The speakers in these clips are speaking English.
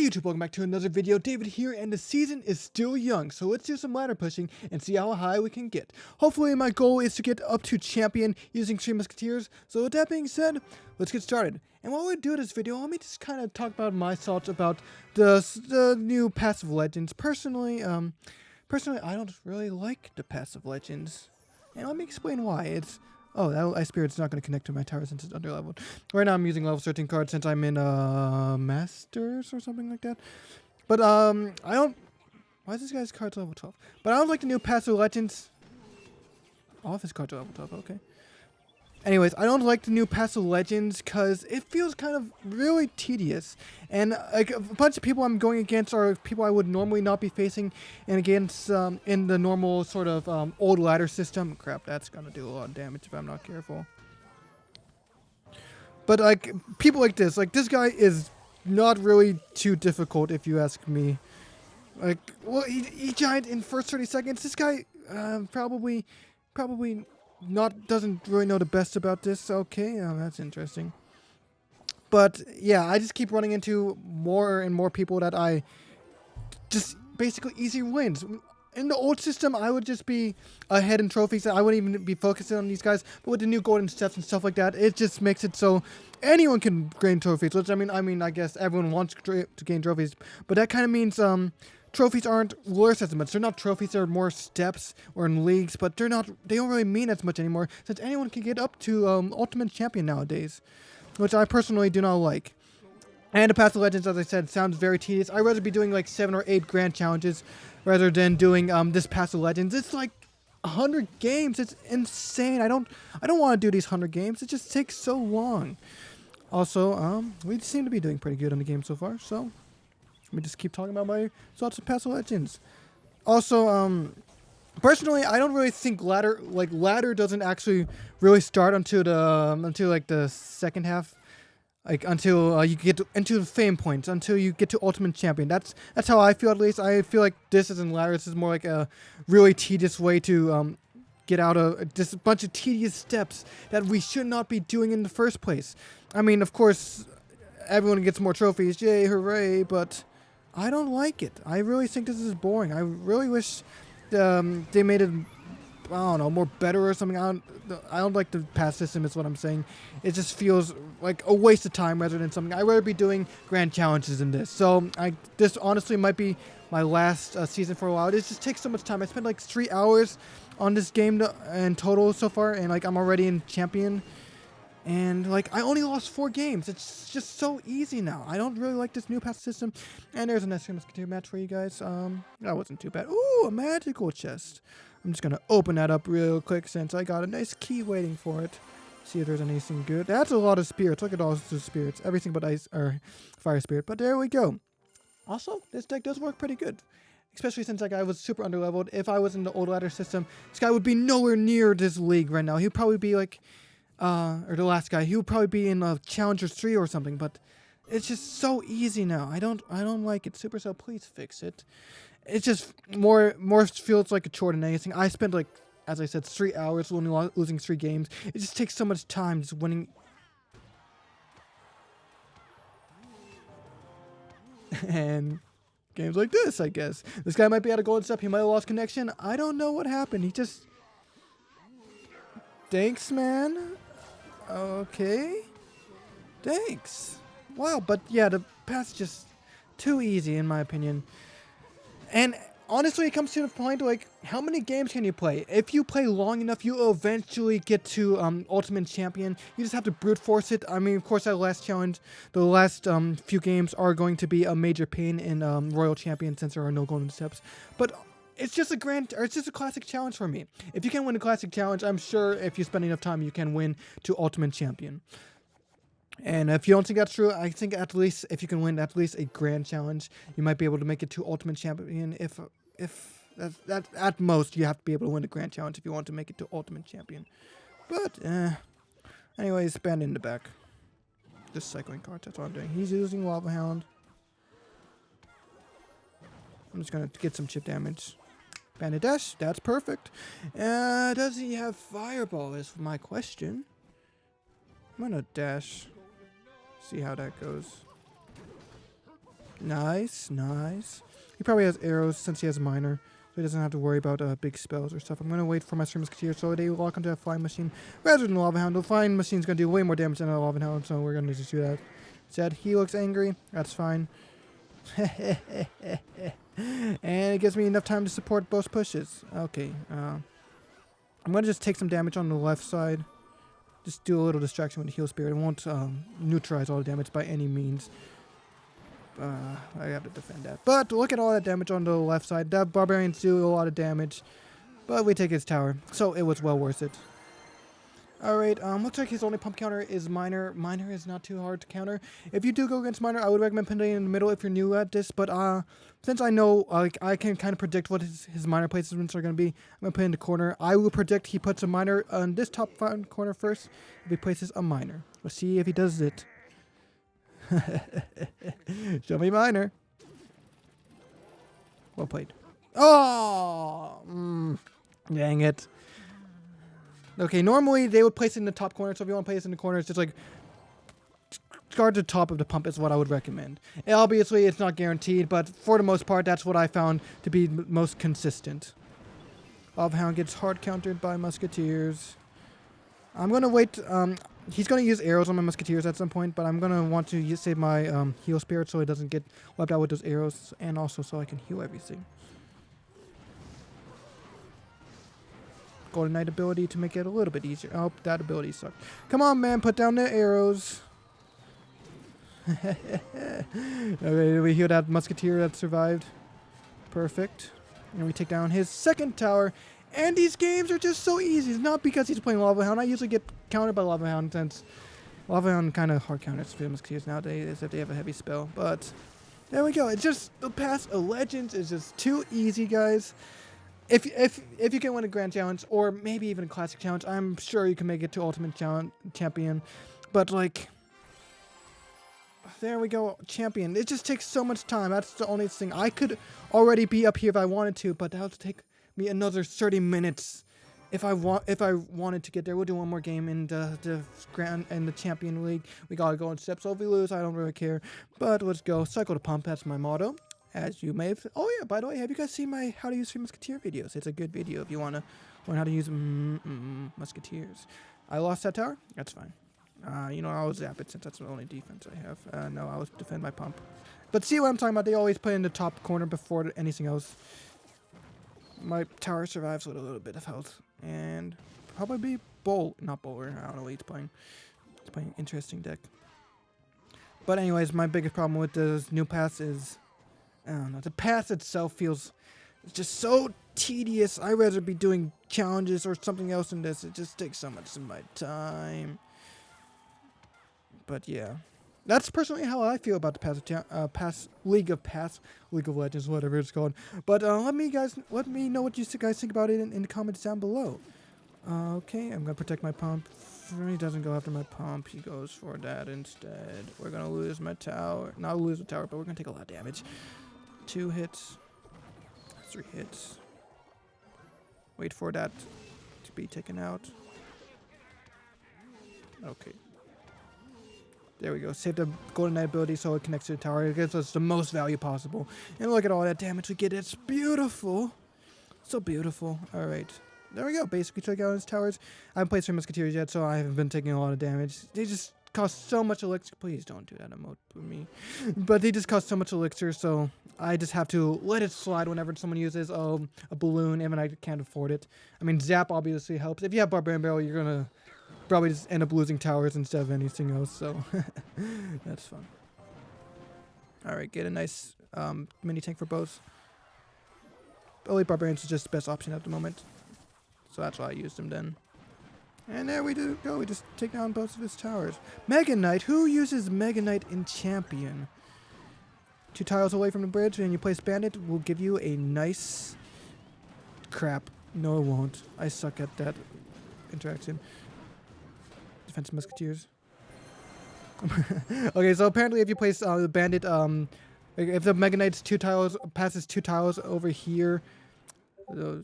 YouTube, welcome back to another video. David here, and the season is still young, so let's do some ladder pushing and see how high we can get. Hopefully my goal is to get up to champion using 3 Musketeers, so with that being said, let's get started. And while we do this video, let me just kind of talk about my thoughts about the new passive legends. Personally, I don't really like the passive legends, and let me explain why. Oh, that Ice Spirit's not going to connect to my tower since it's underleveled. Right now I'm using level 13 cards since I'm in Masters or something like that. But I don't... Why is this guy's card's level 12? But I don't like the new passive legends. All of his cards are level 12, okay. Anyways, I don't like the new passive legends because it feels kind of really tedious. And like a bunch of people I'm going against are people I would normally not be facing and against in the normal sort of old ladder system. Crap, that's going to do a lot of damage if I'm not careful. But like people like this guy is not really too difficult if you ask me. Like, well, he giant in first 30 seconds. This guy probably doesn't really know the best about this. Okay, that's interesting. But yeah, I just keep running into more and more people that I just basically easy wins. In the old system, I would just be ahead in trophies. I wouldn't even be focusing on these guys. But with the new golden steps and stuff like that, it just makes it so anyone can gain trophies. Which I mean, I guess everyone wants to gain trophies, but that kind of means trophies aren't worth as much. They're not trophies, they're more steps or in leagues, but they don't really mean as much anymore since anyone can get up to Ultimate Champion nowadays, which I personally do not like. And the Passive Legends, as I said, sounds very tedious. I'd rather be doing like 7 or 8 grand challenges rather than doing this Passive Legends. It's like 100 games. It's insane. I don't want to do these 100 games. It just takes so long. Also, we seem to be doing pretty good on the game so far, so let me just keep talking about my thoughts of Passive Legends. Also, personally, I don't really think ladder doesn't actually really start until like the second half, like until you get into the fame points, until you get to Ultimate Champion. That's how I feel, at least. I feel like this isn't ladder. This is more like a really tedious way to get out of just a bunch of tedious steps that we should not be doing in the first place. I mean, of course, everyone gets more trophies, yay, hooray! But I don't like it. I really think this is boring. I really wish they made it, I don't know, more better or something. I don't like the pass system is what I'm saying. It just feels like a waste of time rather than something. I'd rather be doing grand challenges than this. So this honestly might be my last season for a while. It just takes so much time. I spent like 3 hours on this game in total so far, and like I'm already in champion. And like I only lost 4 games. It's just so easy now. I don't really like this new pass system. And there's a nice Musketeer match for you guys. That wasn't too bad. Ooh, a magical chest. I'm just gonna open that up real quick since I got a nice key waiting for it. See if there's anything good. That's a lot of spirits. Look at all the spirits. Everything but ice or fire spirit. But there we go. Also, this deck does work pretty good. Especially since that guy was super underleveled. If I was in the old ladder system, this guy would be nowhere near this league right now. He'd probably be like or the last guy, he would probably be in Challenger 3 or something, but it's just so easy now. I don't like it. Supercell, please fix it. It's just more feels like a chore than anything. I spent like, as I said, 3 hours only losing 3 games. It just takes so much time just winning. And games like this, I guess. This guy might be out of golden step. He might have lost connection. I don't know what happened. He just... Thanks, man. Okay. Thanks. Wow, but yeah, the path's just too easy in my opinion. And honestly, it comes to the point, like, how many games can you play? If you play long enough, you'll eventually get to Ultimate Champion. You just have to brute force it. I mean, of course, that last challenge, the last few games are going to be a major pain in Royal Champion since there are no golden steps. But it's just a classic challenge for me. If you can win a classic challenge, I'm sure if you spend enough time, you can win to Ultimate Champion. And if you don't think that's true, I think at least if you can win at least a grand challenge, you might be able to make it to Ultimate Champion. If that at most you have to be able to win the grand challenge if you want to make it to Ultimate Champion. But anyways, band in the back. Just cycling cards. That's all I'm doing. He's using Lava Hound. I'm just gonna get some chip damage. Bandit dash, that's perfect. Does he have Fireball is my question. I'm gonna dash. See how that goes. Nice, nice. He probably has arrows since he has minor, so he doesn't have to worry about big spells or stuff. I'm going to wait for my Three Musketeers so they lock onto a flying machine rather than Lava Hound. The flying machine's going to do way more damage than a Lava Hound, so we're going to just do that. Instead, he looks angry. That's fine. And it gives me enough time to support both pushes. Okay. I'm going to just take some damage on the left side. Just do a little distraction with the Heal Spirit. It won't neutralize all the damage by any means. I have to defend that. But look at all that damage on the left side. That Barbarians do a lot of damage. But we take his tower. So it was well worth it. Alright, looks like his only pump counter is minor. Minor is not too hard to counter. If you do go against minor, I would recommend putting it in the middle if you're new at this. But since I know, I can kind of predict what his minor placements are going to be, I'm going to put it in the corner. I will predict he puts a minor on this top corner first. If he places a minor. Let's see if he does it. Show me minor. Well played. Oh! Dang it. Okay, normally they would place it in the top corner, so if you want to place it in the corner, it's just like guard the top of the pump is what I would recommend. And obviously, it's not guaranteed, but for the most part, that's what I found to be most consistent. Lava Hound gets hard countered by Musketeers. I'm going to wait. He's going to use arrows on my Musketeers at some point, but I'm going to want to save my Heal Spirit so it doesn't get wiped out with those arrows, and also so I can heal everything. Golden Knight ability to make it a little bit easier. Oh, that ability sucked. Come on, man, put down the arrows. Okay, we healed that Musketeer that survived. Perfect. And we take down his second tower. And these games are just so easy. It's not because he's playing Lava Hound. I usually get countered by Lava Hound since Lava Hound kind of hard counters the Musketeers nowadays if they have a heavy spell. But there we go. It's just the Pass of Legends is just too easy, guys. If you can win a Grand Challenge, or maybe even a Classic Challenge, I'm sure you can make it to Ultimate Champion. But, like, there we go, Champion. It just takes so much time. That's the only thing. I could already be up here if I wanted to, but that would take me another 30 minutes if I wanted to get there. We'll do one more game in the Grand and the Champion League. We gotta go in steps. So if we lose, I don't really care. But let's go. Cycle to pump. That's my motto. As you may have... Oh, yeah, by the way, have you guys seen my How to Use Three Musketeer videos? It's a good video if you want to learn how to use Musketeers. I lost that tower? That's fine. I'll zap it since that's the only defense I have. No, I'll defend my pump. But see what I'm talking about? They always play in the top corner before anything else. My tower survives with a little bit of health. And probably not Bowler. I don't know what he's playing. He's playing an interesting deck. But anyways, my biggest problem with this new pass is... I don't know. The path itself feels just so tedious. I'd rather be doing challenges or something else than this. It just takes so much of my time. But yeah, that's personally how I feel about the League of Legends, whatever it's called. But let me know what you guys think about it in the comments down below. Okay, I'm gonna protect my pump. He doesn't go after my pump. He goes for that instead. We're gonna lose my tower. Not lose the tower, but we're gonna take a lot of damage. 2 hits, 3 hits. Wait for that to be taken out. Okay. There we go. Save the Golden Knight ability so it connects to the tower. It gives us the most value possible. And look at all that damage we get. It's beautiful. So beautiful. Alright. There we go. Basically took out his towers. I haven't played Three Musketeers yet, so I haven't been taking a lot of damage. They just cost so much elixir. Please don't do that emote for me. But they just cost so much elixir, so I just have to let it slide whenever someone uses a balloon, even I can't afford it. I mean, Zap obviously helps. If you have Barbarian Barrel, you're going to probably just end up losing towers instead of anything else, so that's fun. Alright, get a nice mini tank for both. Elite Barbarians is just the best option at the moment, so that's why I used him then. And there we go. We just take down both of his towers. Mega Knight. Who uses Mega Knight in Champion? 2 tiles away from the bridge, and you place Bandit will give you a nice... Crap. No, it won't. I suck at that interaction. Defensive Musketeers. Okay, so apparently if you place the Bandit... if the Mega Knight's passes 2 tiles over here...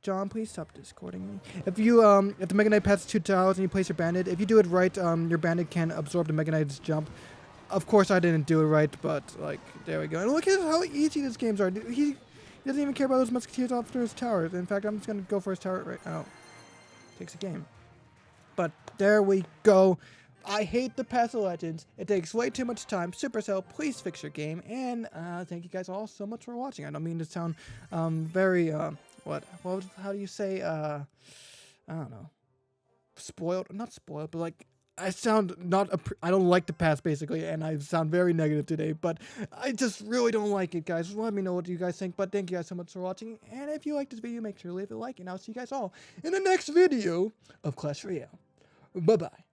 John, please stop discording me. If the Mega Knight passes 2 tiles and you place your Bandit, if you do it right, your Bandit can absorb the Mega Knight's jump. of course, I didn't do it right, but, like, there we go. And look at how easy these games are. He doesn't even care about those Musketeers after his towers. In fact, I'm just going to go for his tower right now. Takes a game. But there we go. I hate the Path of Legends. It takes way too much time. Supercell, please fix your game. And thank you guys all so much for watching. I don't mean to sound very, how do you say, I don't know. Spoiled? Not spoiled, but like, I sound I don't like the past, basically, and I sound very negative today, but I just really don't like it, guys. Let me know what you guys think, but thank you guys so much for watching, and if you like this video, make sure to leave a like, and I'll see you guys all in the next video of Clash Royale. Bye-bye.